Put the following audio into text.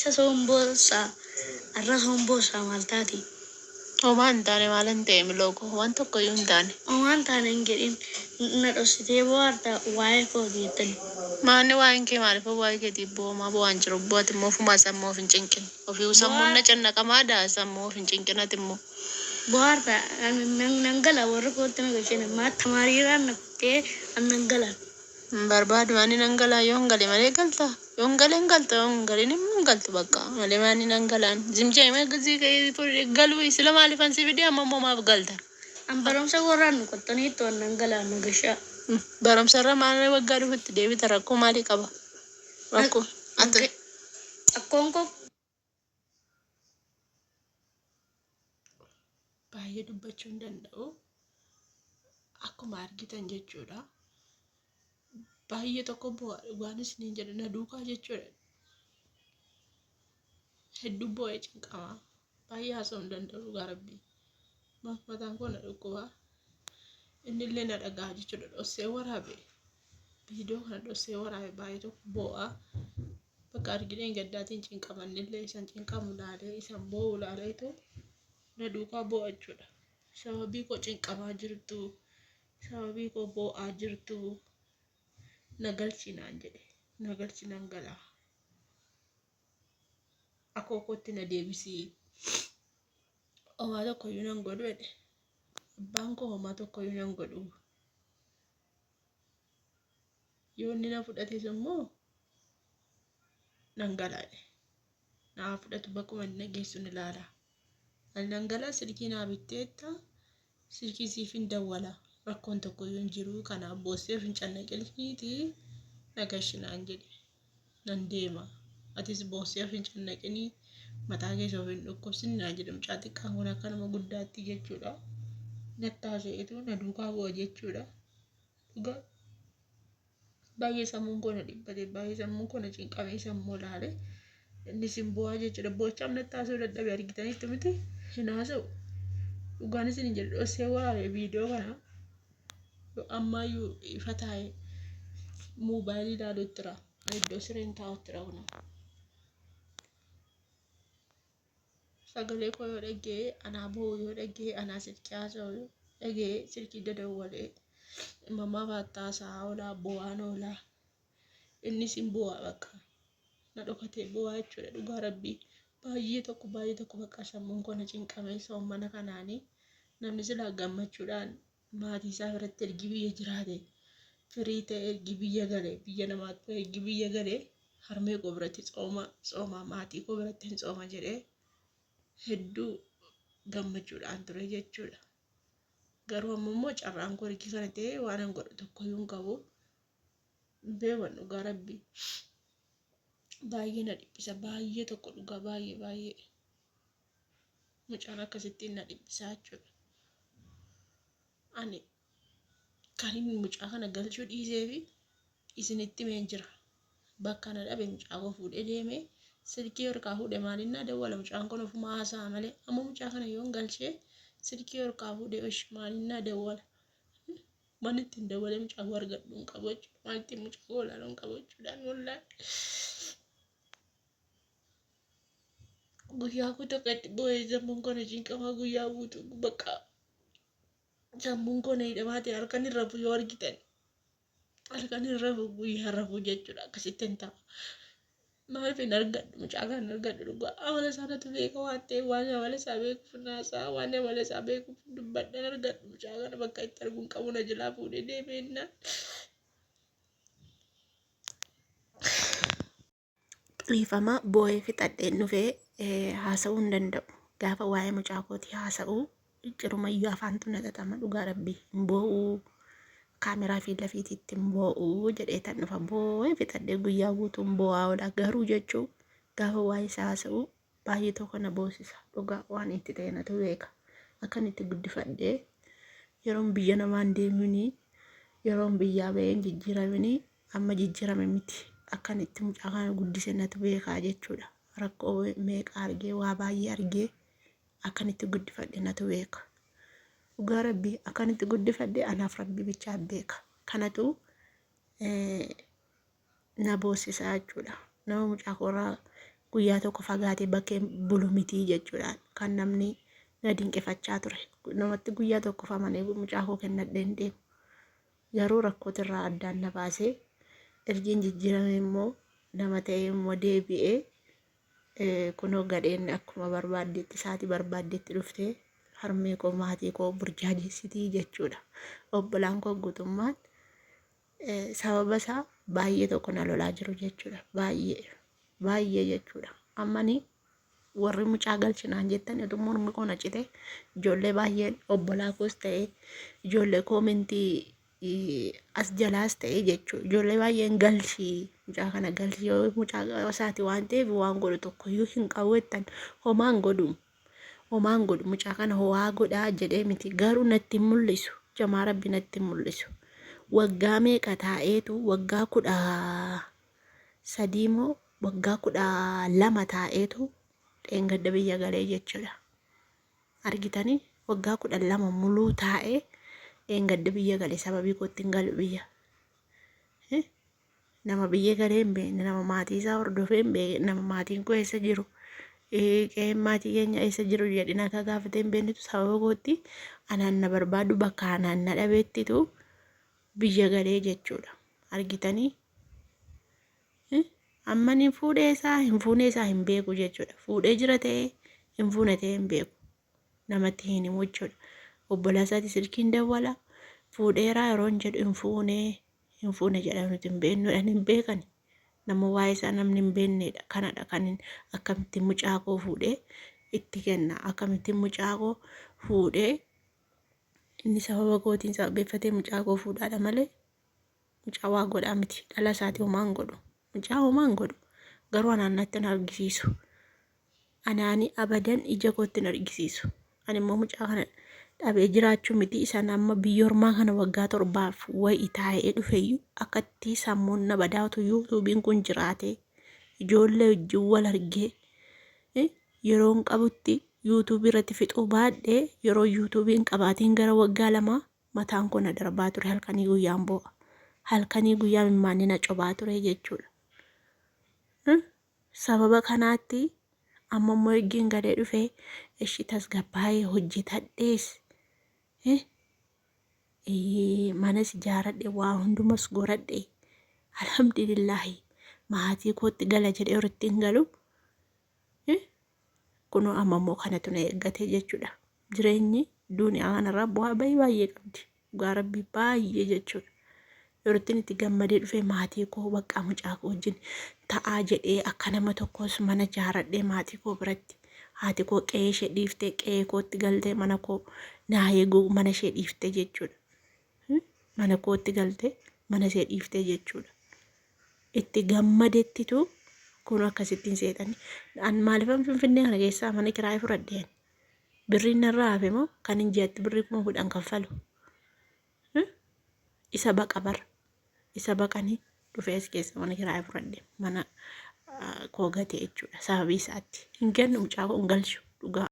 kaleessa sombosa arra sombosa maltaati. Omaan taane maalan ta'e miloko waan tokko yuun taane. Omaan taane hin jedhin na dhoksitee bohaarta waa'ee kooti jettani. Maanni waa'een kee maaliif waa'ee keetiif boomaa bo'aan jiru bu'aati immoo ofumaa sammuu of hin cinqin. Ofii sammuun na cannaqamaadha sammuu of hin cinqinati immoo. Bohaarta nangala warra kootti na gashene maa tamaariiraan na kuttee nangala. Barbaadu maani nangalaa yoon gale malee galta. Yoon galeen galta yoon galeen immoo galtu bakka malee maani nangalaan. Zimjee mee gizii galuu isla maaliifan si fidee amma immoo maaf galta. An barumsa warraan nu qottanii to'an nangalaa nu gashaa. Barumsa irra maal waggaa dhufutti deebita rakkoo maalii qaba? Rakkoo ati akkoon koo baay'ee dubbachuu hin danda'u. Akkuma argitan jechuudha. Baay'ee tokko bu'aa waanis ni jedha na duukaa jechuudha. Hedduu bu'ee cinqama. Baay'ee haasa'uu hin danda'u garabbii. Mataan koo na dhukkuba. Inni illee na dhagaa jechuudha. Dhossee waraabe. Viidiyoo kana dhossee waraabe baay'ee tokko bu'aa. Bakka argineen gaddaatiin cinqaman illee isan cinqamu laalee isan bo'uu laaleetu na duukaa bu'a jechuudha. Sababii koo cinqamaa jirtu. Sababii koo bo'aa jirtu. Nagalchinaan jedhe nagalchinaan galaa akookotti na deebisii homaa tokkoyyuu nan godhu jedhe abbaan koo homaa tokkoyyuu nan godhu yoo inni na fudhates immoo nan galaa jedhe naa fudhatu bakkuma inni na geessu ni ilaala ani nan galaa silkii naa bitteetta silkii siif hin dawwala. Rakkoon tokkoyyuu hin jiru kanaaf boosseef hin cannaqilniiti nagashinaan jedhe nan deema atis boosseef hin cannaqinii mataa keessa of hin dhukkubsin naan jedhe mucaa xiqqaan kun akka nama guddaatti jechuudha. Nattaasa'eetu na duukaa bu'a jechuudha. Dhugaa baay'ee sammuun koo na dhibbate baay'ee sammuun koo na cinqamee sammuu laale innis hin bu'aa jechuudha. Boochaam nattaasa'uu dadhabe argitanitti miti hin haasa'u. Dhugaanis hin jedhe dhossee waraabee viidiyoo kana. Ammayyuu ifa taa'e moobaayilii ilaaluutti jira. Iddoo sireen taa'utti jira kuna. Sagalee koo yoo dhagee anaa bo'uu yoo dhagee anaa silkii haasa'u yoo dhagee silkii dadawwalee mammaa baattaa sa'a oolaa bo'aan oolaa innis hin bu'aa bakka na dhokatee bu'aa jechuudha. Dhugaa rabbii baay'ee tokko bakka sammuun koo na cinqamee soomana kanaanii namni silaa gammachuudhaan maatii isaa biratti ergi biyya jiraate firii ta'e ergi biyya galee biyya namaatti ergi biyya galee harmee koo biratti tsooma maatii koo biratti hin tsooma jedhee hedduu gammachuudhaan ture jechuudha. Garuu ammoo carraan koo ergi kana ta'e waan an godhu tokkoyyuu hin qabu. Beewan dhugaa rabbii baay'ee na dhiphisa baay'ee tokko dhugaa baay'ee mucaan akkasittiin na dhiphisaa jechuudha. Ani kan inni mucaa kana galchuu dhiisee fi isinitti meen jira. Bakka na dhabe mucaa koo fuudhee deemee silkii harkaa fuudhee maaliin na dawwala mucaan kun ofumaa haasa'a malee amma mucaa kana yoon galchee silkii harkaa fuudhee maaliin na dawwala. Manni ittiin dawwalee mucaa koo argadhu hin qabu jechuudha. Manni ittiin mucaa koo ilaaluu hin qabu jechuudhaan wallahi. Guyyaa koo tokkotti bo'ee sammuun koo na cinqamaa guyyaa guutuu bakka. Sammuun koo na hidhamaa ta'e halkan hin rafu yoo argitan halkan hin rafu guyyaa rafu jechuudha akkasitti hin ta'a. Maaliif hin argadhu mucaa kana hin argadhu dhugaa amala isaaniitu beeka waan ta'eef waan amala isaa beekuuf naasaa waan amala isaa beekuuf dubbadhan argadhu mucaa kana bakka itti arguu hin qabu na jalaa fuudhee deemeennaan. Dhiifama bo'ee fixadheen dhufee haasa'uu hin danda'u. Gaafa waa'ee mucaa kootii haasa'uu cirumayyuu afaantu na xaxama dhugaa rabbii hin bo'uu kaameraa fi lafiititti hin bo'uu jedhee tan dhufa bo'ee fixadhee guyyaa guutuu hin bo'aa oola garuu jechuu gaafa waa'ee isaa haasa'uu baay'ee tokko na boosisa dhugaa waan itti ta'e natu beeka akkan itti guddifadhee yeroon biyya namaan deeminii yeroon biyyaa ba'een jijjiiraminii amma jijjiirame miti akkan itti mucaa kana guddise natu beekaa jechuudha. Rakkoo meeqa argee waa baay'ee argee akkan itti guddifadhe natu beeka. Dhugaa rabbii akkan itti guddifadhe anaaf rabbii bichaa beeka. Kanatu na boosisaa jechuudha. Nama mucaa koorraa guyyaa tokko fagaatee bakkee bulu mitii jechuudha kan namni na dinqifachaa ture. Namatti guyyaa tokko famanee mucaa koo kennadhee hin deemu. Garuu rakkootirraa addaan na baasee ergiin jijjiirame immoo nama ta'e immoo deebi'ee kunoo gadheen akkuma barbaaddeetti saatii barbaaddeetti dhuftee harmee koo maatii koo burjaajeessitii jechuudha. Obbolaan koo guutummaan sababa isaa baay'ee tokko na lolaa jiru jechuudha. Baay'ee jechuudha. Ammanii warri mucaa galchinaan jettan utuu mormi koo na cite ijoollee baay'een obbolaa koos ta'ee ijoollee koomentii as jalaas ta'ee jechuudha. Ijoollee baay'een galchii mucaa kana galchii yoo mucaa isaati waan ta'eef waan godhu tokkoyyuu hin qabu jettan homaan godhu mucaa kana ho'aa godhaa jedhee miti garuu natti mul'isu jamaa rabbi natti mul'isu. Waggaa meeqa taa'eetu waggaa 13 moo waggaa 12 taa'eetu dheengadda biyya galee jechuudha. Argitanii waggaa 12 muluu taa'ee dheengadda biyya galee sababii kootti hin galu biyya. Nama biyya galee hin beekne nama maatii isaa hordofee hin beekne nama maatiin koo eessa jiru qe'een maatii keenya eessa jiru jedhina akka gaafatee hin beeknetu sababa kootti anaan na barbaadu bakka anaan na dhabeettitu biyya galee jechuudha. Argitanii ammanii fuudhee isaa hin beeku jechuudha. Fuudhee jira ta'ee hin fuune ta'ee hin beeku namatti hin himu jechuudha. Obbolaa isaati silkiin dawwala fuudheeraa yeroo hin jedhu hin fuune jedha nuti hin beeknudhaan hin beekani. Nama waa'ee isaa namni hin beeknedha. Kanadha kan akkamittiin mucaa koo fuudhee itti kenna. Akkamittiin mucaa koo fuudhee inni sababa kootiin sababeeffatee mucaa koo fuudhaadha malee mucaa waa godhaa miti. Dhala isaati homaan godhu. Mucaa homaan godhu. Garuu anaan natti hin argisiisu. Anaani abadan ija kootti hin argisiisu. Ani immoo mucaa kana dhabee jiraachuu miti isaan amma biyya ormaa kana waggaa 7 wayii taa'ee dhufeyyuu akkatti sammuun na badaatu yuutuubiin kun jiraate ijoollee wajjin wal argee yeroon qabutti yuutuubii irratti fixuu baadhee yeroo yuutuubiin qabaatiin gara waggaa 2 mataan kun na darbaa ture halkanii guyyaan boo'a. Halkanii guyyaa mimmaanni na cobaa ture jechuudha. Sababa kanaatti amma immoo ergiin gadee dhufee ishii tasgabbaa'ee hojjetadhees manas ijaaradhe waa hundumas godhadhe alhamdulillahi maatii kootti gala jedhee irratti hin galu kunoo amma immoo kanatu na eeggate jechuudha. Jireenyi duuniyaa kanarraa bu'aa baay'ee qabdi. Dhugaa rabbii baay'ee jechuudha. Yerootti itti gammadee dhufee maatii koo bakka mucaa koo wajjin ta'aa jedhee akka nama tokkos mana ijaaradhee maatii koo biratti haati koo qe'ee ishee dhiiftee qe'ee kootti galtee mana koo naa eeguu mana ishee dhiiftee jechuudha. Mana kootti galtee mana ishee dhiiftee jechuudha. Itti gammadettitu kun akkasittiin seexani. Maaliifan Finfinnee kana keessaa mana kiraayee fudhadheen birriin narraa hafe moo kan hin jeetti birrii 10,000 kaffalu. Isa baqa bara. Isa baqanii dhufee as keessa mana kiraayee fudhadheen mana koo gatee jechuudha. Sababii isaatti hin kennu mucaa koo hin galchu dhugaa.